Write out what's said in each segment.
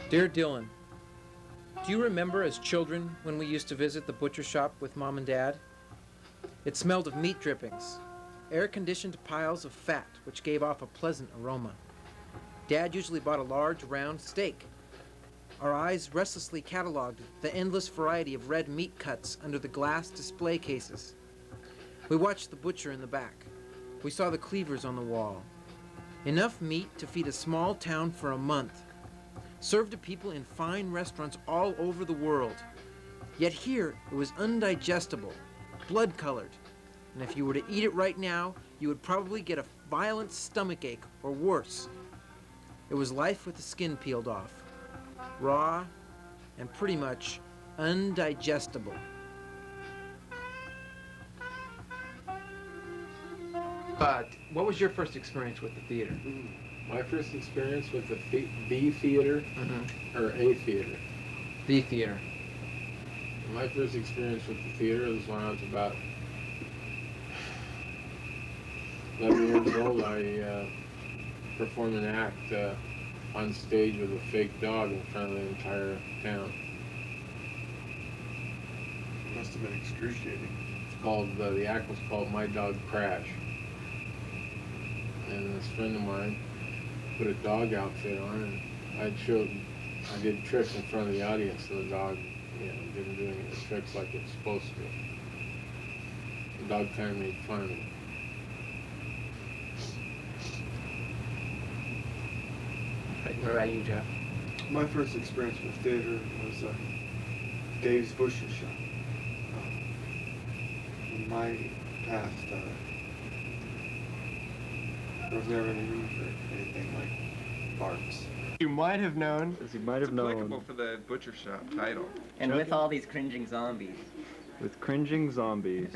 Dear Dylan, do you remember as children when we used to visit the butcher shop with Mom and Dad? It smelled of meat drippings, air-conditioned piles of fat which gave off a pleasant aroma. Dad usually bought a large, round steak. Our eyes restlessly cataloged the endless variety of red meat cuts under the glass display cases. We watched the butcher in the back. We saw the cleavers on the wall. Enough meat to feed a small town for a month, served to people in fine restaurants all over the world. Yet here it was undigestible, blood-colored, and if you were to eat it right now, you would probably get a violent stomachache or worse. It was life with the skin peeled off, raw and pretty much undigestible. What was your first experience with the theater? My first experience with the theater, or a theater? The theater. My first experience with the theater was when I was about 11 years old. I performed an act on stage with a fake dog in front of the entire town. It must have been excruciating. It's called, the act was called My Dog Crash. And this friend of mine put a dog outfit on, and I did tricks in front of the audience, so the dog, didn't do any of the tricks like it's supposed to. The dog kind of made fun of me. What about you, Jeff? My first experience with theater was Dave's Butcher Shop. In my past, there was never any room for anything like barks. You might have known. As you might have known. Applicable for the butcher shop title. And with all these cringing zombies. With cringing zombies.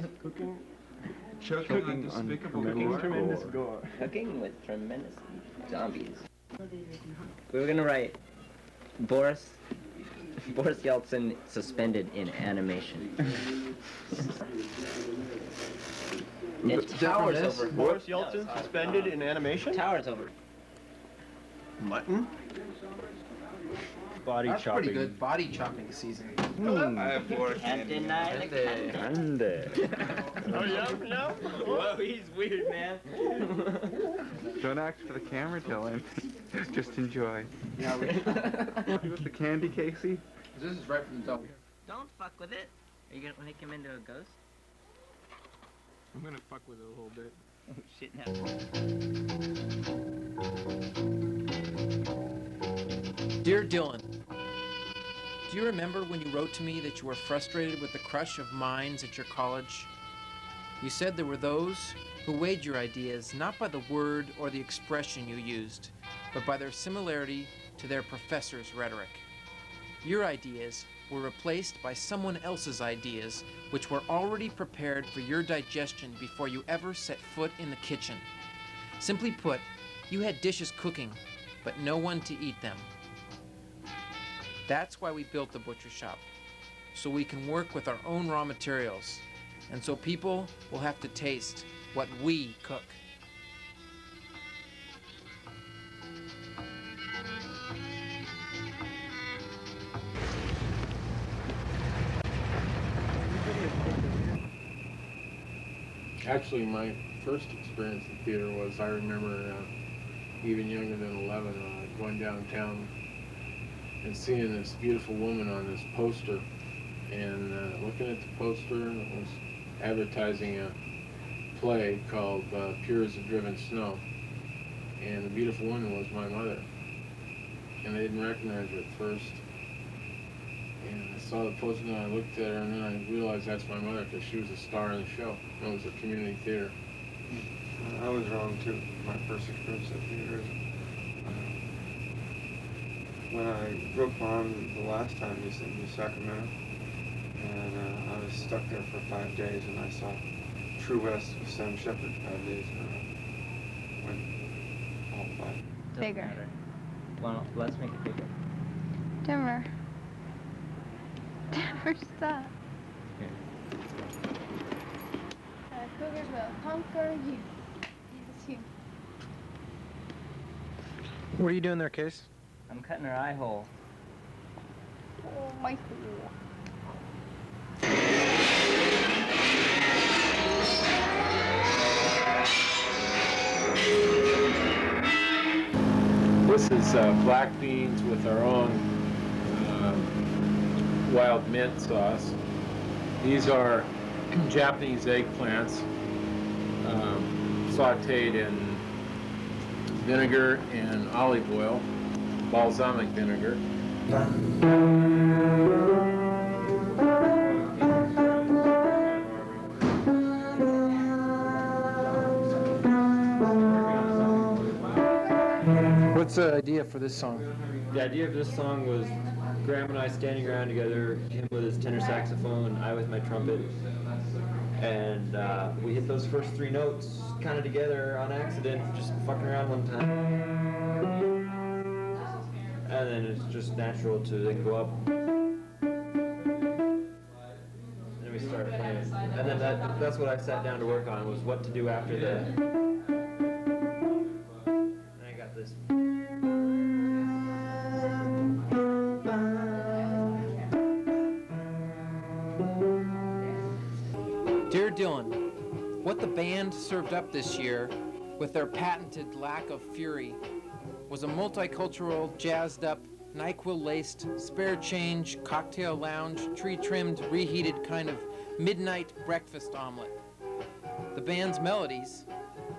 Choking on tremendous gore. Cooking with tremendous zombies. We were gonna write Boris Yeltsin suspended in animation. It towers over. Boris Yeltsin suspended in animation? Towers over. Mutton? Body That's chopping. pretty good body chopping season. I have Boris. Can't deny the Oh, yeah? No? Whoa, he's weird, man. Don't act for the camera, Dylan. Just enjoy. Yeah, You with the candy, Casey? this is right from the double. Don't fuck with it. Are you gonna make him into a ghost? I'm gonna fuck with it a little bit. Oh shit, now. Dear Dylan, do you remember when you wrote to me that you were frustrated with the crush of minds at your college? You said there were those who weighed your ideas not by the word or the expression you used, but by their similarity to their professor's rhetoric. Your ideas were replaced by someone else's ideas, which were already prepared for your digestion before you ever set foot in the kitchen. Simply put, you had dishes cooking, but no one to eat them. That's why we built the butcher shop, so we can work with our own raw materials, and so people will have to taste what we cook. Actually, my first experience in theater was, I remember, even younger than 11, going downtown and seeing this beautiful woman on this poster, and looking at the poster, it was advertising a play called Pure as the Driven Snow, and the beautiful woman was my mother, and I didn't recognize her at first, and I saw the poster and I looked at her, and then I realized that's my mother because she was a star in the show. It was a community theater. I was wrong too. My first experience at theater is when I broke my arm the last time we sent me to Sacramento, and I was stuck there for 5 days, and I saw True West with Sam Shepard 5 days, and went all 5. Bigger. Matter. Well, let's make it bigger. Denver. Denver, stop. Cougars will conquer you. Jesus, you. What are you doing there, Case? I'm cutting her eye hole. Oh, my hole. This is black beans with our own wild mint sauce. These are Japanese eggplants sauteed in vinegar and olive oil, balsamic vinegar. What's the idea for this song? The idea of this song was Graham and I standing around together, him with his tenor saxophone, I with my trumpet, and we hit those first three notes kind of together on accident, just fucking around one time. And then it's just natural to then go up. And then we started playing. And then that's what I sat down to work on, was what to do after that. And I got this. Dear Dylan, what the band served up this year, with their patented lack of fury, was a multicultural, jazzed-up, NyQuil-laced, spare change, cocktail lounge, tree-trimmed, reheated kind of midnight breakfast omelet. The band's melodies,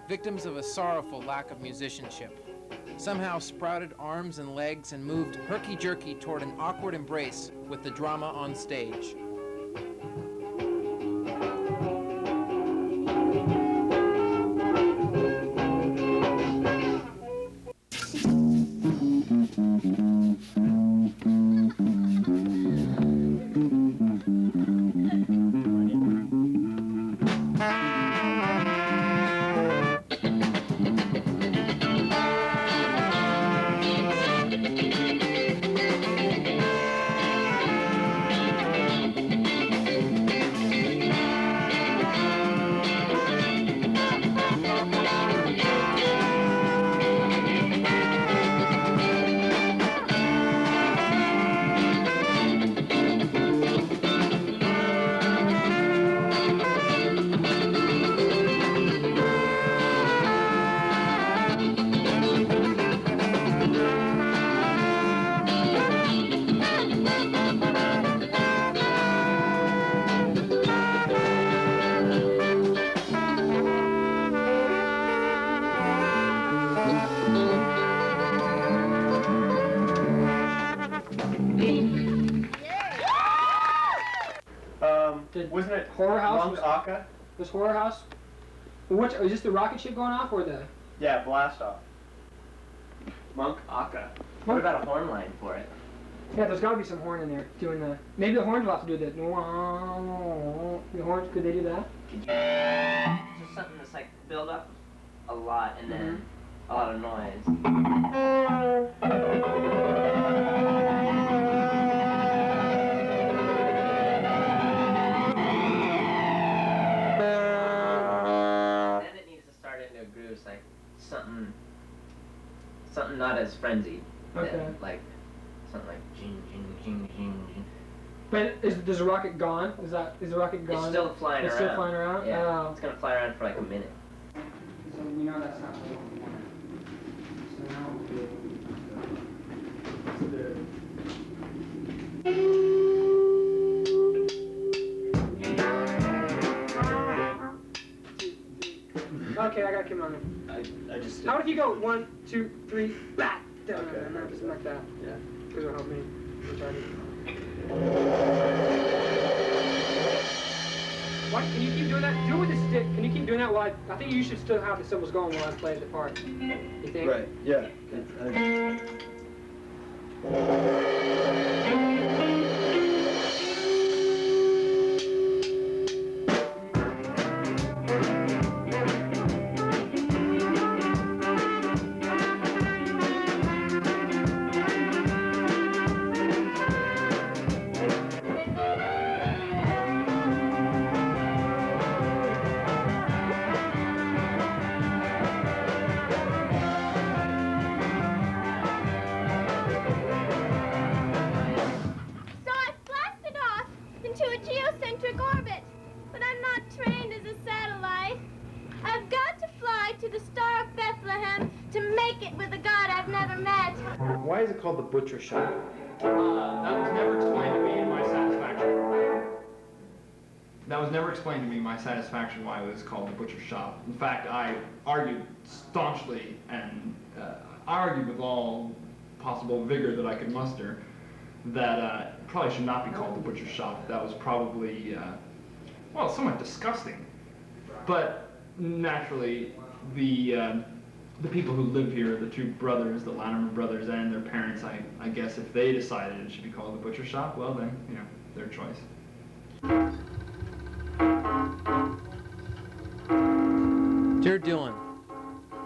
victims of a sorrowful lack of musicianship, somehow sprouted arms and legs and moved herky-jerky toward an awkward embrace with the drama on stage. Wasn't it Horror House? Monk Aka? Was Horror House? Which is this the rocket ship going off or the? Yeah, blast off. Monk Aka. What about a horn line for it? Yeah, there's got to be some horn in there doing the. Maybe the horns will have to do the. The horns, could they do that? Just something that's like build up a lot and then a lot of noise. Then it needs to start into a groove, it's like something not as frenzied. Okay. Like something like jing jing jing jing jing. But is the rocket gone? Is the rocket gone? It's still flying It's around. still flying around? Yeah. Oh. It's gonna fly around for like a minute. So we know that's not what we want. So now we'll do Okay, I got Kim on it. I just. How if you go 1, 2, 3, bat? Okay. And then just like that. Yeah. Because it'll help me. What? Can you keep doing that? Do it with the stick. Can you keep doing that while I think you should still have the cymbals going while I play the part. You think? Right. Yeah. make it with a God I've never met. Why is it called the butcher shop? That was never explained to me in my satisfaction. That was never explained to me, my satisfaction, why it was called the butcher shop. In fact, I argued staunchly, and I argued with all possible vigor that I could muster, that it probably should not be called the butcher shop. That was probably, well, somewhat disgusting. But naturally, the people who live here, the two brothers, the Latimer brothers and their parents, I guess if they decided it should be called the butcher shop, well then, you know, their choice. Dear Dylan,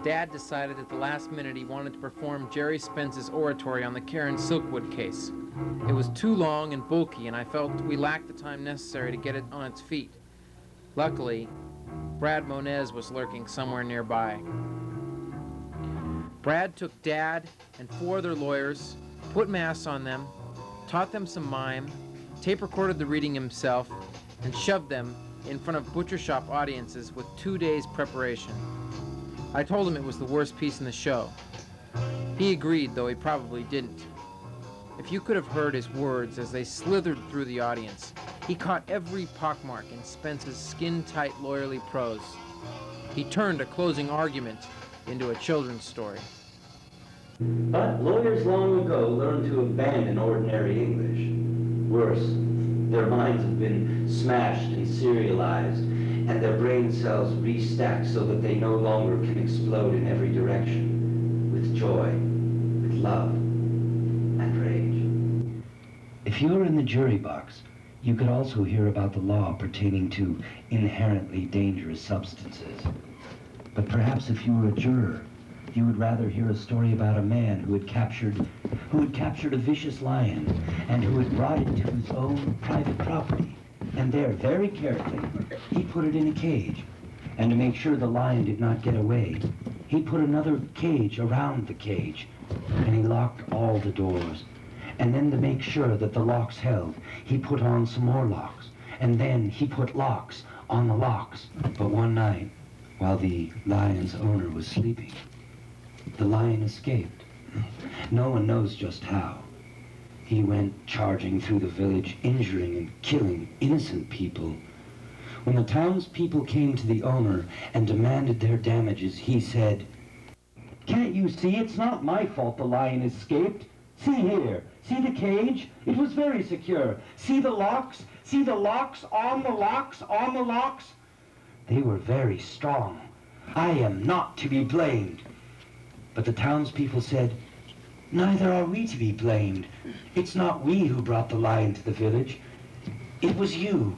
Dad decided at the last minute he wanted to perform Jerry Spence's oratory on the Karen Silkwood case. It was too long and bulky, and I felt we lacked the time necessary to get it on its feet. Luckily, Brad Moniz was lurking somewhere nearby. Brad took Dad and 4 other lawyers, put masks on them, taught them some mime, tape-recorded the reading himself, and shoved them in front of butcher shop audiences with 2 days' preparation. I told him it was the worst piece in the show. He agreed, though he probably didn't. If you could have heard his words as they slithered through the audience, he caught every pockmark in Spence's skin-tight lawyerly prose. He turned a closing argument into a children's story. But lawyers long ago learned to abandon ordinary English. Worse, their minds have been smashed and serialized, and their brain cells restacked so that they no longer can explode in every direction, with joy, with love, and rage. If you were in the jury box, you could also hear about the law pertaining to inherently dangerous substances. But perhaps if you were a juror, you would rather hear a story about a man who had captured a vicious lion and who had brought it to his own private property. And there, very carefully, he put it in a cage. And to make sure the lion did not get away, he put another cage around the cage. And he locked all the doors. And then to make sure that the locks held, he put on some more locks. And then he put locks on the locks. But one night, while the lion's owner was sleeping, the lion escaped. No one knows just how. He went charging through the village, injuring and killing innocent people. When the townspeople came to the owner and demanded their damages, he said, "Can't you see it's not my fault the lion escaped? See here, see the cage? It was very secure. See the locks? See the locks on the locks on the locks? They were very strong. I am not to be blamed." But the townspeople said, "Neither are we to be blamed. It's not we who brought the lion to the village. It was you.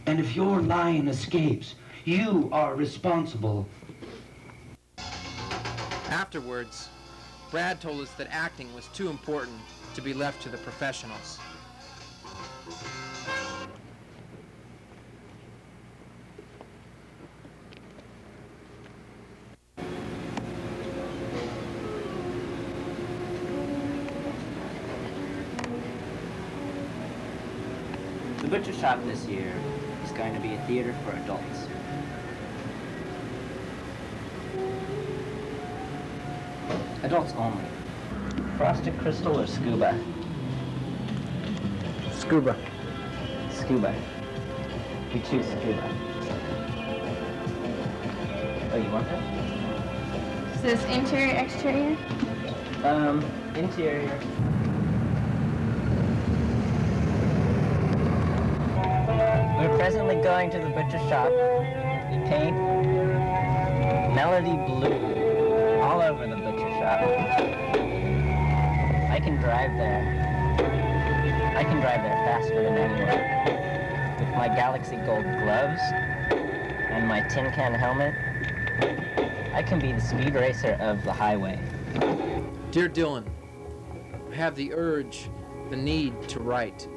And if your lion escapes, you are responsible." Afterwards, Brad told us that acting was too important to be left to the professionals. The butcher shop this year is going to be a theater for adults. Adults only. Frosted Crystal or Scuba? Scuba. Scuba. We choose Scuba. Oh, you want that? Is this interior, exterior? Interior. We're presently going to the butcher shop to paint Melody Blue all over the butcher shop. I can drive there. I can drive there faster than anyone. With my Galaxy Gold gloves and my tin can helmet, I can be the speed racer of the highway. Dear Dylan, I have the urge, the need to write.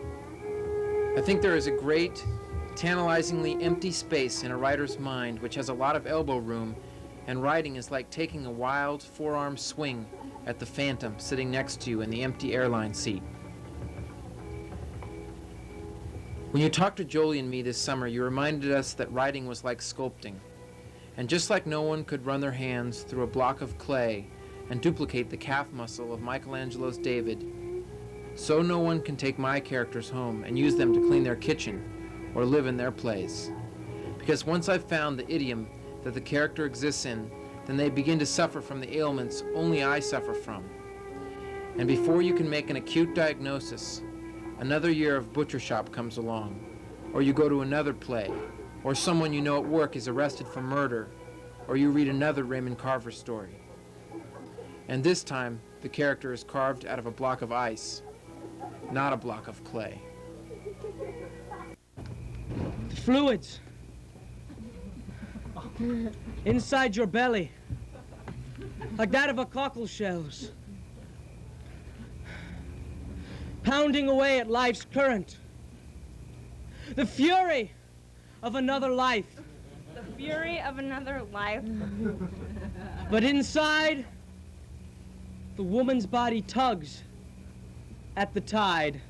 I think there is a great, tantalizingly empty space in a writer's mind which has a lot of elbow room, and writing is like taking a wild forearm swing at the phantom sitting next to you in the empty airline seat. When you talked to Jolie and me this summer, you reminded us that writing was like sculpting. And just like no one could run their hands through a block of clay and duplicate the calf muscle of Michelangelo's David, so no one can take my characters home and use them to clean their kitchen or live in their plays. Because once I've found the idiom that the character exists in, then they begin to suffer from the ailments only I suffer from. And before you can make an acute diagnosis, another year of butcher shop comes along, or you go to another play, or someone you know at work is arrested for murder, or you read another Raymond Carver story. And this time, the character is carved out of a block of ice, not a block of clay. The fluids inside your belly, like that of a cockle shells, pounding away at life's current. The fury of another life. The fury of another life. But inside, the woman's body tugs at the tide.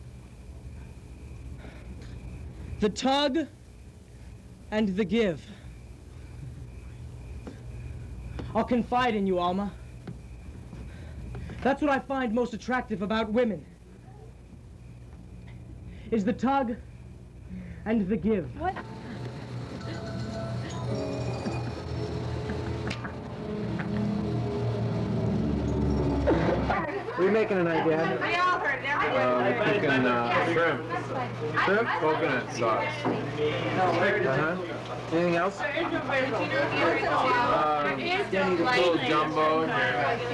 The tug and the give. I'll confide in you, Alma. That's what I find most attractive about women, is the tug and the give. What? What are you making tonight, Dad? We all heard it. Cooking shrimp. Shrimp, coconut sauce. Anything else? Little jumbo,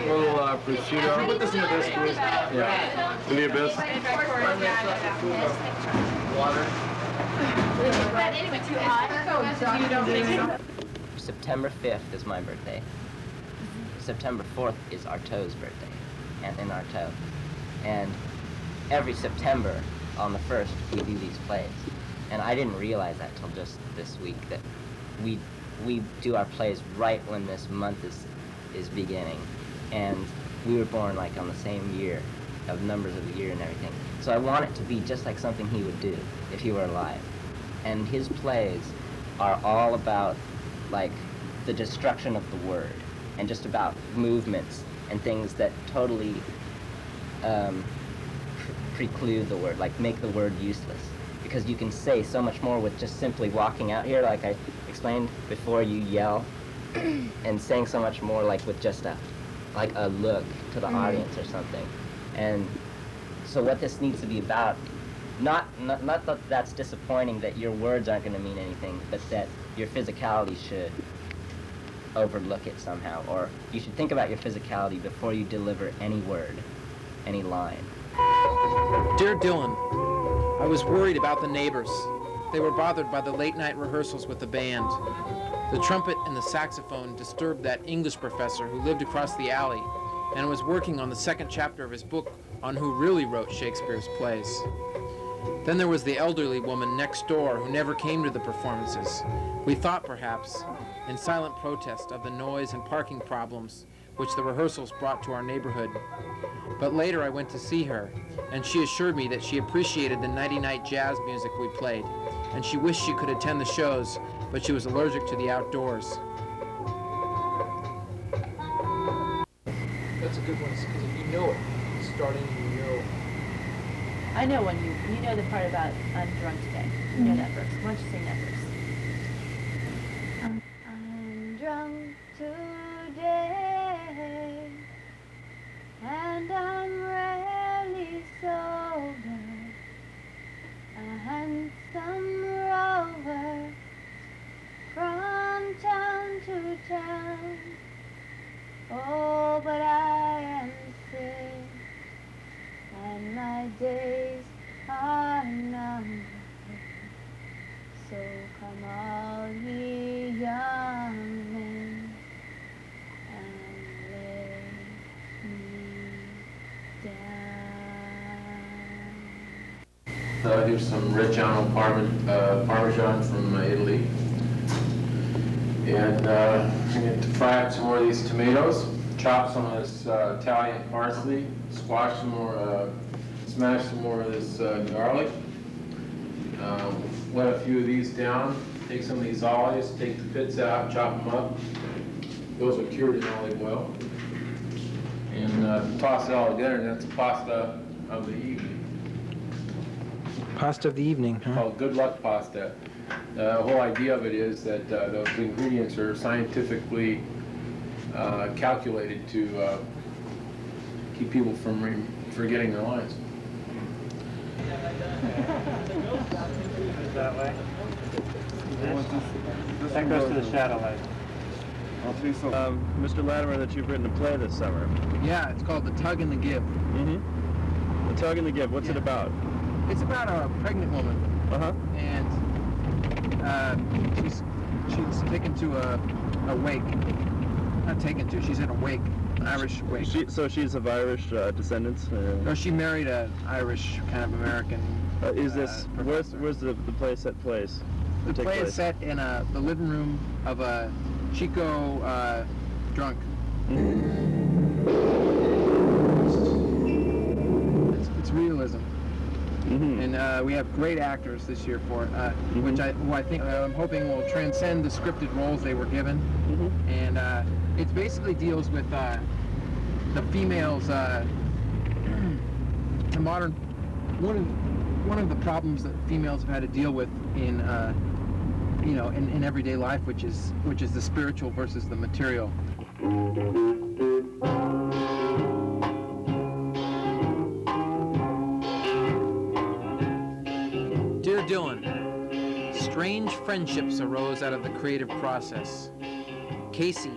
little prosciutto. Put this in the bisque, please. Yeah. Give me a bisque. Water. September 5th is my birthday. September 4th is Artaud's birthday, and in Artaud. And every September, on the 1st, we do these plays. And I didn't realize that till just this week, that we do our plays right when this month is beginning. And we were born like on the same year, of numbers of the year and everything. So I want it to be just like something he would do if he were alive. And his plays are all about like the destruction of the word, and just about movements and things that totally preclude the word, like make the word useless. Because you can say so much more with just simply walking out here, like I explained before, you yell, and saying so much more like with just a look to the audience or something. And so what this needs to be about, not that that's disappointing that your words aren't going to mean anything, but that your physicality should overlook it somehow, or you should think about your physicality before you deliver any word, any line. Dear Dylan, I was worried about the neighbors. They were bothered by the late-night rehearsals with the band. The trumpet and the saxophone disturbed that English professor who lived across the alley and was working on the second chapter of his book on who really wrote Shakespeare's plays. Then there was the elderly woman next door who never came to the performances. We thought, perhaps, in silent protest of the noise and parking problems which the rehearsals brought to our neighborhood. But later I went to see her, and she assured me that she appreciated the nighty-night jazz music we played, and she wished she could attend the shows, but she was allergic to the outdoors. That's a good one, because if you know it, starting, you know. I know when you know the part about I'm drunk today. You know that verse. Why don't you sing that verse? I'm drunk today, and I'm rarely sober. A handsome rover from town to town. Oh, but I am sick, and my days are numbered. So come all ye young men and lay me down. Here's some Reggiano Parmesan from Italy. And I'm going to fry up some more of these tomatoes, chop some of this Italian parsley, smash some more of this garlic. Wet a few of these down, take some of these olives, take the pits out, chop them up. Those are cured in olive oil. and toss it all together, and that's pasta of the evening. Pasta of the evening, huh? Called good luck pasta. The whole idea of it is that those ingredients are scientifically calculated to keep people from forgetting their lines. That way. That goes to the shadow light. Mr. Latimer, that you've written a play this summer. Yeah, it's called The Tug and the Give. Mm-hmm. The Tug and the Give, what's it about? It's about a pregnant woman. Uh-huh. And she's taken to a wake. Not taken to, she's in a wake, Irish wake. So she's of Irish descendants? No, she married an Irish kind of American. Is this, where's the play set place? The play is set in the living room of a Chico drunk. It's realism. Mm-hmm. And we have great actors this year for it, which I think I'm hoping will transcend the scripted roles they were given. Mm-hmm. And it basically deals with the females, the modern one of the problems that females have had to deal with in in everyday life, which is the spiritual versus the material. Dear Dylan, strange friendships arose out of the creative process. Casey,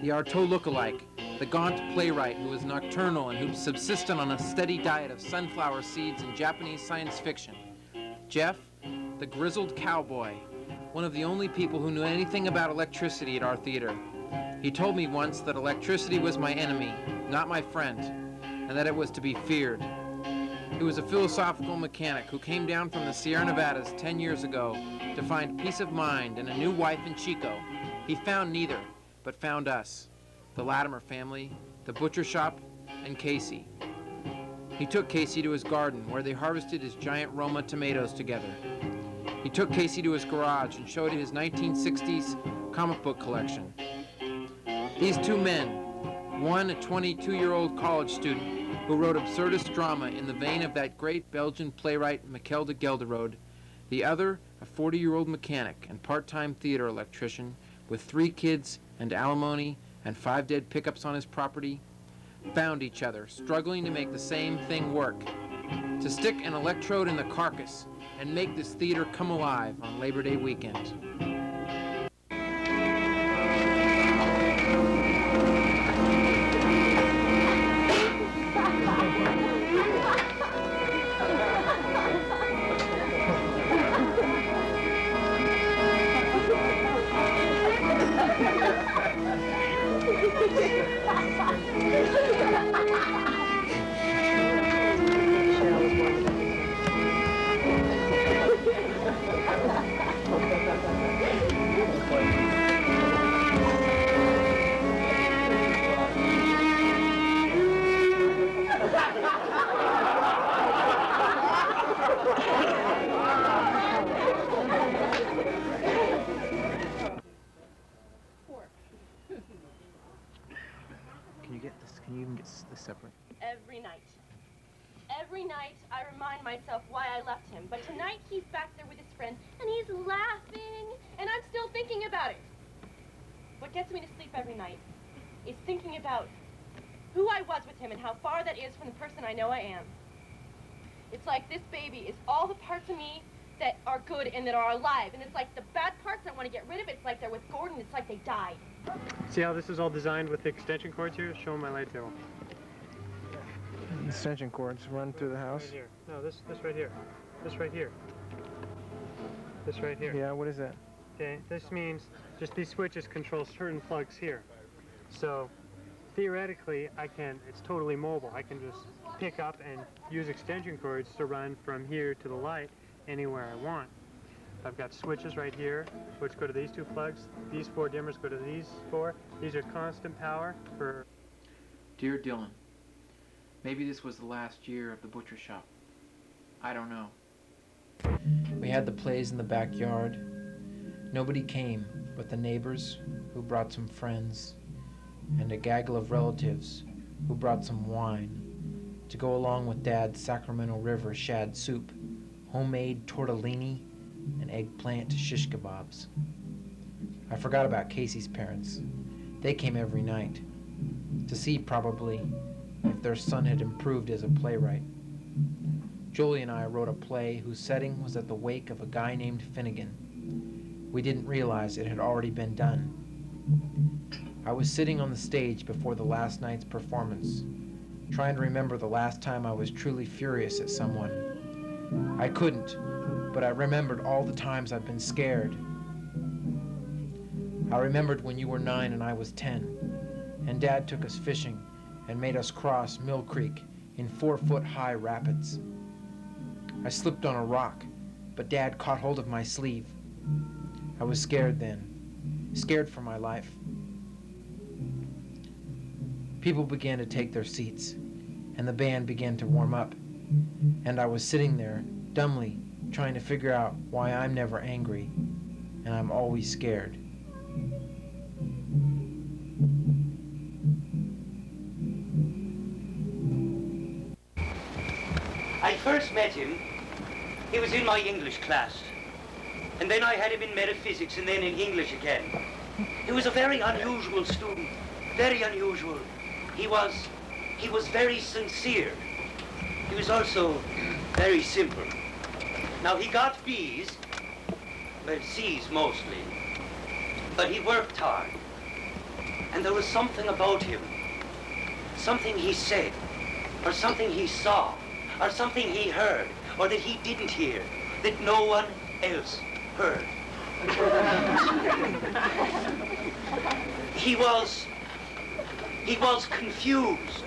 the Artaud lookalike, the gaunt playwright who was nocturnal and who subsisted on a steady diet of sunflower seeds and Japanese science fiction. Jeff, the grizzled cowboy, one of the only people who knew anything about electricity at our theater. He told me once that electricity was my enemy, not my friend, and that it was to be feared. He was a philosophical mechanic who came down from the Sierra Nevadas 10 years ago to find peace of mind and a new wife in Chico. He found neither, but found us, the Latimer family, the butcher shop, and Casey. He took Casey to his garden, where they harvested his giant Roma tomatoes together. He took Casey to his garage and showed his 1960s comic book collection. These two men, one a 22-year-old college student who wrote absurdist drama in the vein of that great Belgian playwright Michel de Gelderode, the other a 40-year-old mechanic and part-time theater electrician with 3 kids and alimony and 5 dead pickups on his property, found each other, struggling to make the same thing work, to stick an electrode in the carcass and make this theater come alive on Labor Day weekend. Can you even get this separate? Every night. Every night I remind myself why I left him. But tonight he's back there with his friends and he's laughing and I'm still thinking about it. What gets me to sleep every night is thinking about who I was with him and how far that is from the person I know I am. It's like this baby is all the parts of me that are good and that are alive. And it's like the bad parts I want to get rid of. It's like they're with Gordon. It's like they died. See how this is all designed with the extension cords here? Show them my light table. Extension cords run through the house? Right here. No, this right here. This right here. This right here. Yeah, what is that? Okay, this means just these switches control certain plugs here. So theoretically, it's totally mobile. I can just pick up and use extension cords to run from here to the light anywhere I want. I've got switches right here, which go to these 2 plugs. These 4 dimmers go to these 4. These are constant power for... Dear Dylan, maybe this was the last year of the butcher shop. I don't know. We had the plays in the backyard. Nobody came but the neighbors, who brought some friends, and a gaggle of relatives who brought some wine to go along with Dad's Sacramento River shad soup, homemade tortellini, and eggplant shish kebabs. I forgot about Casey's parents. They came every night, to see probably if their son had improved as a playwright. Jolie and I wrote a play whose setting was at the wake of a guy named Finnegan. We didn't realize it had already been done. I was sitting on the stage before the last night's performance, trying to remember the last time I was truly furious at someone. I couldn't, but I remembered all the times I've been scared. I remembered when you were 9 and I was 10, and Dad took us fishing and made us cross Mill Creek in 4-foot-high rapids. I slipped on a rock, but Dad caught hold of my sleeve. I was scared then, scared for my life. People began to take their seats, and the band began to warm up, and I was sitting there, dumbly, trying to figure out why I'm never angry, and I'm always scared. I first met him, he was in my English class. And then I had him in metaphysics and then in English again. He was a very unusual student, very unusual. He was very sincere. He was also very simple. Now he got B's, well, C's mostly, but he worked hard. And there was something about him, something he said, or something he saw, or something he heard, or that he didn't hear, that no one else heard. He was confused.